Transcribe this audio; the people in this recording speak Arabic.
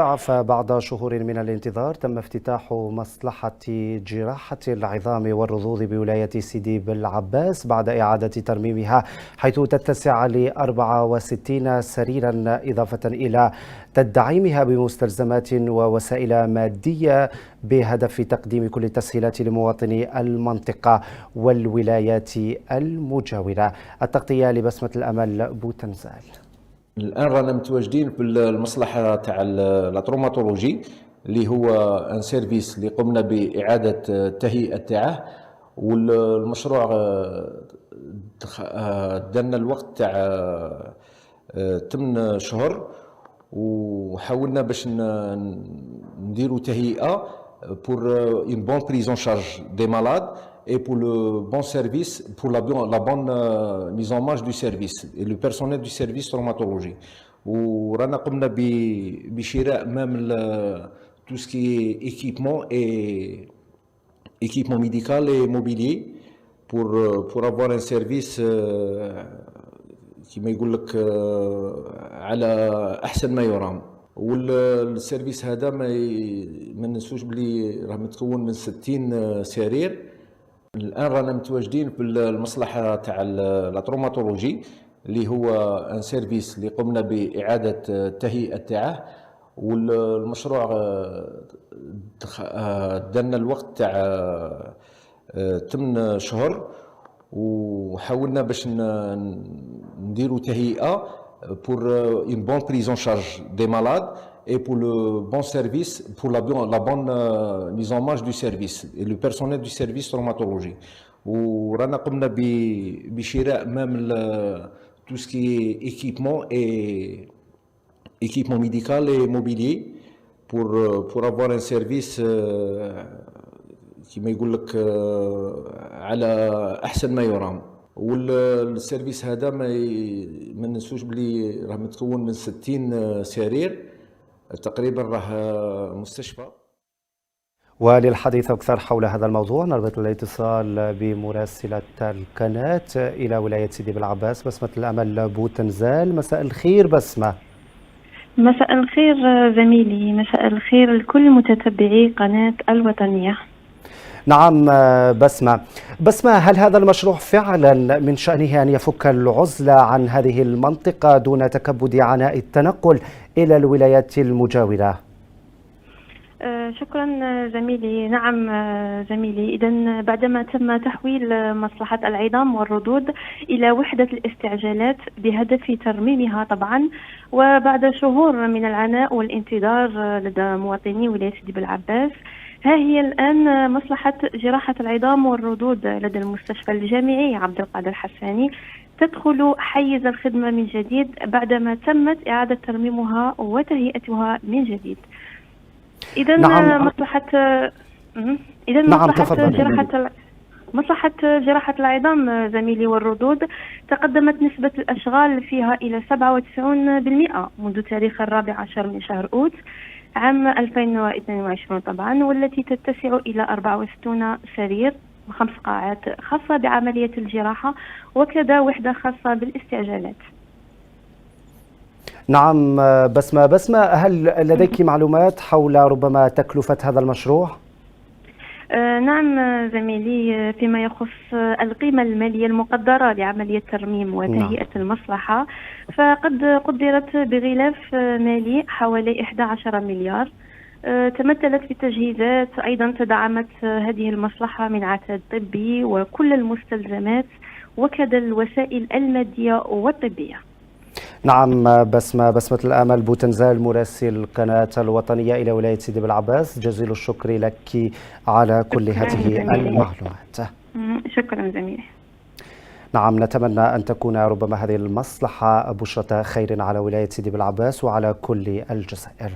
فبعد شهور من الانتظار تم افتتاح مصلحة جراحة العظام والرضوض بولاية سيدي بالعباس بعد إعادة ترميمها، حيث تتسع ل 64 سريرا، إضافة إلى تدعيمها بمستلزمات ووسائل مادية بهدف تقديم كل التسهيلات لمواطني المنطقة والولايات المجاورة. التغطية لبسمة الأمل بوتنزال. الان رانا متواجدين في المصلحه تاع التروماتولوجي اللي هو ان سيرفيس اللي قمنا باعاده التهيئه تاعه. والمشروع دنا الوقت تاع 8 شهور، وحاولنا باش نديروا تهيئه pour une bonne prise en charge des malades et pour le bon service, pour la bonne mise en marche du service et le personnel du service traumatologie. ورانا قمنا بشراء même tout ce qui est équipement médical et mobilier pour avoir un service كما يقول لك على احسن ما يرام. والسيرفيس هذا ما ننسوش بلي راه متكون من 60 سرير. الان رانا متواجدين في المصلحه تاع التروماتولوجي اللي هو ان سيرفيس اللي قمنا باعاده التهيئه تاعه. والمشروع دنا الوقت تاع 8 شهور، وحاولنا باش نديروا تهيئه pour une bonne prise en charge des malades et pour le bon service, pour la bonne mise en marche du service et le personnel du service traumatologie. ورانا قمنا بشراء même tout ce qui est équipement médical et mobilier pour avoir un service كما يقول لك على احسن ما يرام. والسيرفيس هذا ما ننسوش بلي راه متكون من 60 سرير تقريبا، راه مستشفى. وللحديث أكثر حول هذا الموضوع نربط الاتصال بمراسلة القناة إلى ولاية سيدي بالعباس بسمة الأمل بوتنزال. مساء الخير بسمة. مساء الخير زميلي، مساء الخير لكل متتبعي قناة الوطنية. نعم بسمة، هل هذا المشروع فعلا من شأنه أن يفك العزلة عن هذه المنطقة دون تكبد عناء التنقل إلى الولايات المجاورة؟ شكرا زميلي. نعم زميلي، إذن بعدما تم تحويل مصلحة العظام والردود إلى وحدة الاستعجالات بهدف ترميمها طبعا، وبعد شهور من العناء والانتظار لدى مواطني ولاية سيدي بالعباس، ها هي الآن مصلحة جراحة العظام والردود لدى المستشفى الجامعي عبد القادر الحساني تدخل حيز الخدمة من جديد بعدما تمت إعادة ترميمها وتهيئتها من جديد. إذن نعم. مصلحة جراحة العظام زميلي والردود تقدمت نسبة الأشغال فيها إلى 97% منذ تاريخ 14 من شهر أوت عام 2022 طبعا، والتي تتسع إلى 64 سرير و5 قاعات خاصة بعملية الجراحة، وكذا وحدة خاصة بالاستعجالات. نعم بسمة، هل لديك معلومات حول ربما تكلفة هذا المشروع؟ نعم زميلي، فيما يخص القيمة المالية المقدرة لعملية ترميم وتهيئة المصلحة فقد قدرت بغلاف مالي حوالي 11 مليار. تمثلت في تجهيزات، أيضا تدعمت هذه المصلحة من عتاد طبي وكل المستلزمات وكذا الوسائل المادية والطبية. نعم بسمة الأمل بوتنزال مراسل القناة الوطنية إلى ولاية سيدي بالعباس، جزيل الشكر لك على كل هذه المعلومات. شكرا زميلي. نعم، نتمنى أن تكون ربما هذه المصلحة بشرة خير على ولاية سيدي بالعباس وعلى كل الجزائر.